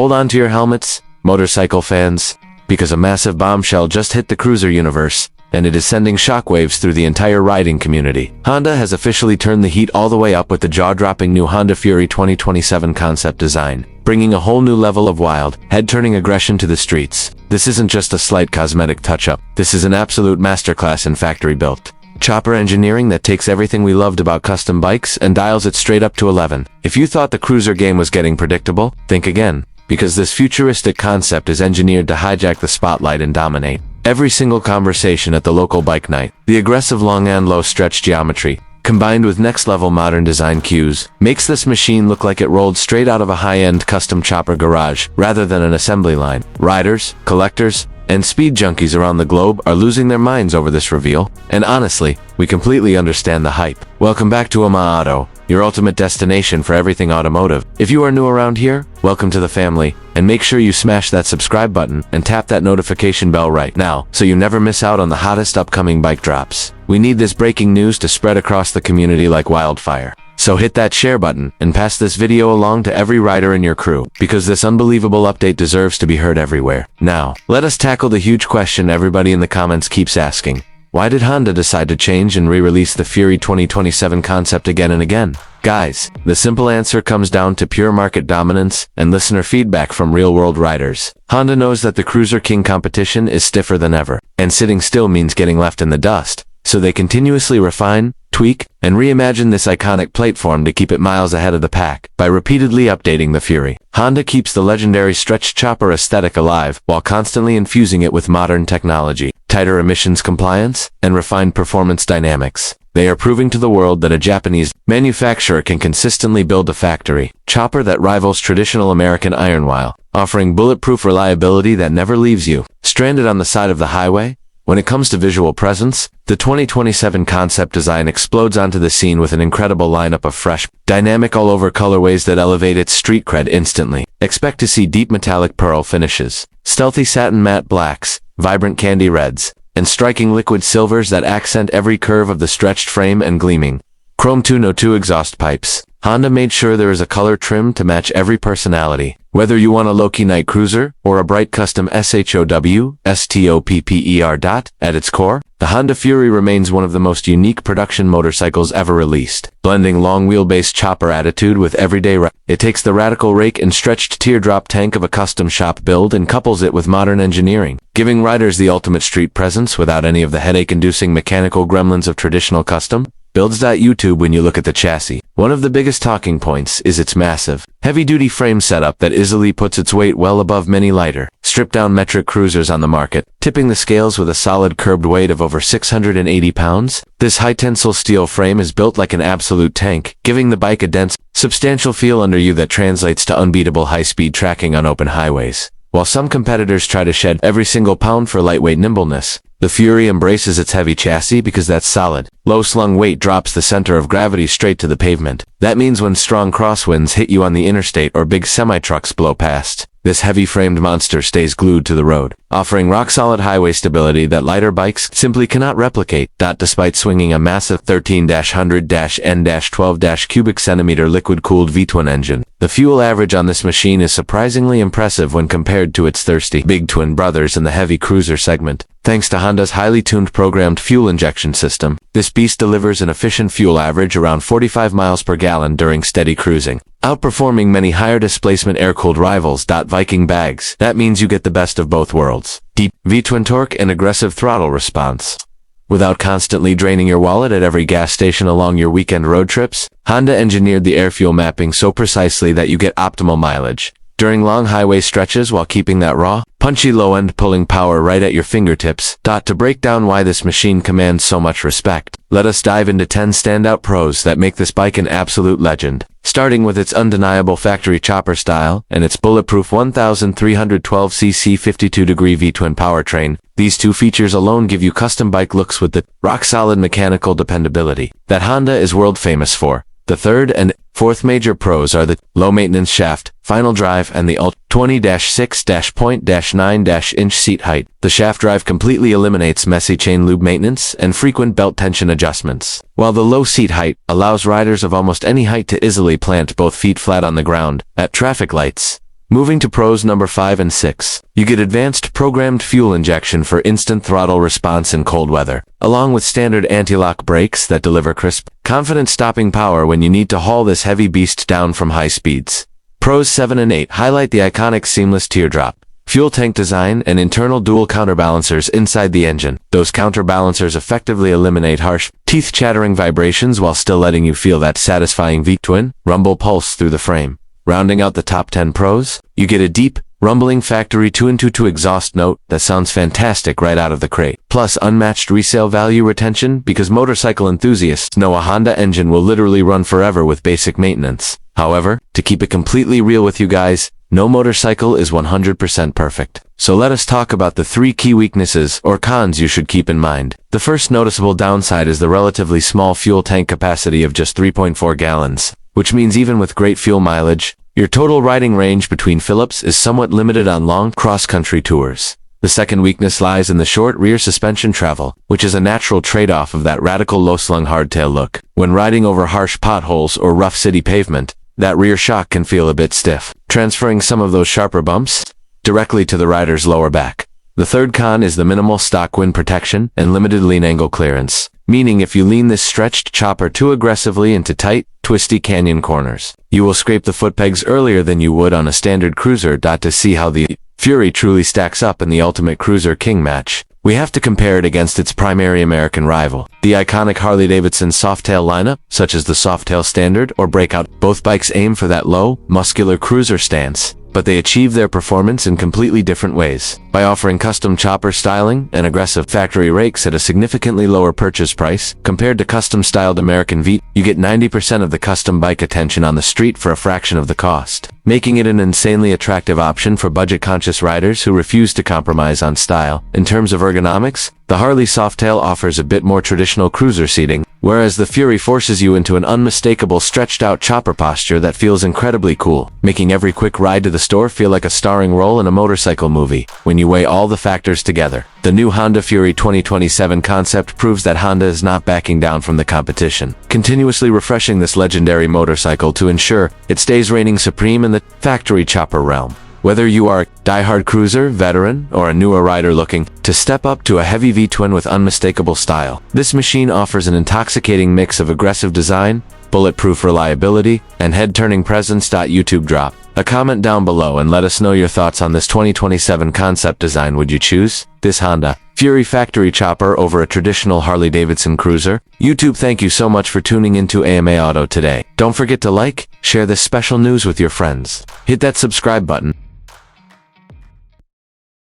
Hold on to your helmets, motorcycle fans, because a massive bombshell just hit the cruiser universe, and it is sending shockwaves through the entire riding community. Honda has officially turned the heat all the way up with the jaw-dropping new Honda Fury 2027 concept design, bringing a whole new level of wild, head-turning aggression to the streets. This isn't just a slight cosmetic touch-up. This is an absolute masterclass in factory-built chopper engineering that takes everything we loved about custom bikes and dials it straight up to 11. If you thought the cruiser game was getting predictable, think again, because this futuristic concept is engineered to hijack the spotlight and dominate every single conversation at the local bike night. The aggressive long and low stretch geometry, combined with next-level modern design cues, makes this machine look like it rolled straight out of a high-end custom chopper garage rather than an assembly line. Riders, collectors, and speed junkies around the globe are losing their minds over this reveal, and honestly, we completely understand the hype. Welcome back to Ama Auto, your ultimate destination for everything automotive. If you are new around here, welcome to the family, and make sure you smash that subscribe button and tap that notification bell right now so you never miss out on the hottest upcoming bike drops. We need this breaking news to spread across the community like wildfire. So hit that share button and pass this video along to every rider in your crew, because this unbelievable update deserves to be heard everywhere. Now, let us tackle the huge question everybody in the comments keeps asking. Why did Honda decide to change and re-release the Fury 2027 concept again and again? Guys, the simple answer comes down to pure market dominance and listener feedback from real-world riders. Honda knows that the Cruiser King competition is stiffer than ever, and sitting still means getting left in the dust, so they continuously refine, tweak, and reimagine this iconic platform to keep it miles ahead of the pack. By repeatedly updating the Fury, Honda keeps the legendary stretch chopper aesthetic alive while constantly infusing it with modern technology, tighter emissions compliance, and refined performance dynamics. They are proving to the world that a Japanese manufacturer can consistently build a factory chopper that rivals traditional American iron while offering bulletproof reliability that never leaves you stranded on the side of the highway. When it comes to visual presence, the 2027 concept design explodes onto the scene with an incredible lineup of fresh, dynamic all-over colorways that elevate its street cred instantly. Expect to see deep metallic pearl finishes, stealthy satin matte blacks, vibrant candy reds, and striking liquid silvers that accent every curve of the stretched frame and gleaming Chrome 202 exhaust pipes. Honda made sure there is a color trim to match every personality. Whether you want a low-key night cruiser or a bright custom SHOW, STOPPER. At its core, the Honda Fury remains one of the most unique production motorcycles ever released, blending long wheelbase chopper attitude with everyday It takes the radical rake and stretched teardrop tank of a custom shop build and couples it with modern engineering, giving riders the ultimate street presence without any of the headache-inducing mechanical gremlins of traditional custom builds. YouTube. When you look at the chassis, one of the biggest talking points is its massive, heavy-duty frame setup that easily puts its weight well above many lighter, stripped-down metric cruisers on the market, tipping the scales with a solid curbed weight of over 680 pounds. This high-tensile steel frame is built like an absolute tank, giving the bike a dense, substantial feel under you that translates to unbeatable high-speed tracking on open highways. While some competitors try to shed every single pound for lightweight nimbleness, the Fury embraces its heavy chassis because that solid, low-slung weight drops the center of gravity straight to the pavement. That means when strong crosswinds hit you on the interstate or big semi-trucks blow past, this heavy-framed monster stays glued to the road, offering rock-solid highway stability that lighter bikes simply cannot replicate. Despite swinging a massive 13-100-N-12 cubic centimeter liquid-cooled V-twin engine, the fuel average on this machine is surprisingly impressive when compared to its thirsty big twin brothers in the heavy cruiser segment. Thanks to Honda's highly tuned programmed fuel injection system, this beast delivers an efficient fuel average around 45 miles per gallon during steady cruising, outperforming many higher displacement air-cooled rivals. Viking bags. That means you get the best of both worlds. Deep V-twin torque and aggressive throttle response. Without constantly draining your wallet at every gas station along your weekend road trips, Honda engineered the air-fuel mapping so precisely that you get optimal mileage during long highway stretches while keeping that raw, punchy low-end pulling power right at your fingertips. To break down why this machine commands so much respect, let us dive into 10 standout pros that make this bike an absolute legend. Starting with its undeniable factory chopper style and its bulletproof 1312cc 52-degree V-twin powertrain, these two features alone give you custom bike looks with the rock-solid mechanical dependability that Honda is world famous for. The third and fourth major pros are the low-maintenance shaft, final drive, and the 20-6-0.9-inch seat height. The shaft drive completely eliminates messy chain lube maintenance and frequent belt tension adjustments, while the low seat height allows riders of almost any height to easily plant both feet flat on the ground at traffic lights. Moving to pros number 5 and 6. You get advanced programmed fuel injection for instant throttle response in cold weather, along with standard anti-lock brakes that deliver crisp, confident stopping power when you need to haul this heavy beast down from high speeds. Pros 7 and 8 highlight the iconic seamless teardrop, fuel tank design, and internal dual counterbalancers inside the engine. Those counterbalancers effectively eliminate harsh, teeth-chattering vibrations while still letting you feel that satisfying V-twin rumble pulse through the frame. Rounding out the top 10 pros, you get a deep, rumbling factory 2.22 exhaust note that sounds fantastic right out of the crate. Plus unmatched resale value retention because motorcycle enthusiasts know a Honda engine will literally run forever with basic maintenance. However, to keep it completely real with you guys, no motorcycle is 100% perfect. So let us talk about the 3 key weaknesses or cons you should keep in mind. The first noticeable downside is the relatively small fuel tank capacity of just 3.4 gallons, which means even with great fuel mileage, your total riding range between Phillips is somewhat limited on long cross-country tours. The second weakness lies in the short rear suspension travel, which is a natural trade-off of that radical low-slung hardtail look. When riding over harsh potholes or rough city pavement, that rear shock can feel a bit stiff, transferring some of those sharper bumps directly to the rider's lower back. The third con is the minimal stock wind protection and limited lean angle clearance, meaning if you lean this stretched chopper too aggressively into tight, twisty canyon corners, you will scrape the foot pegs earlier than you would on a standard cruiser. To see how the Fury truly stacks up in the ultimate cruiser king match, we have to compare it against its primary American rival, the iconic Harley-Davidson Softail lineup, such as the Softail Standard or Breakout. Both bikes aim for that low, muscular cruiser stance, but they achieve their performance in completely different ways. By offering custom chopper styling and aggressive factory rakes at a significantly lower purchase price, compared to custom-styled American V, you get 90% of the custom bike attention on the street for a fraction of the cost, making it an insanely attractive option for budget-conscious riders who refuse to compromise on style. In terms of ergonomics, the Harley Softail offers a bit more traditional cruiser seating, whereas the Fury forces you into an unmistakable stretched-out chopper posture that feels incredibly cool, making every quick ride to the store feel like a starring role in a motorcycle movie. When you weigh all the factors together, the new Honda Fury 2027 concept proves that Honda is not backing down from the competition, continuously refreshing this legendary motorcycle to ensure it stays reigning supreme in the factory chopper realm. Whether you are a diehard cruiser, veteran, or a newer rider looking to step up to a heavy V-twin with unmistakable style, this machine offers an intoxicating mix of aggressive design, bulletproof reliability, and head-turning presence. YouTube drop a comment down below and let us know your thoughts on this 2027 concept design. Would you choose this Honda Fury factory chopper over a traditional Harley-Davidson cruiser? YouTube, thank you so much for tuning into AMA Auto today. Don't forget to like, share this special news with your friends. Hit that subscribe button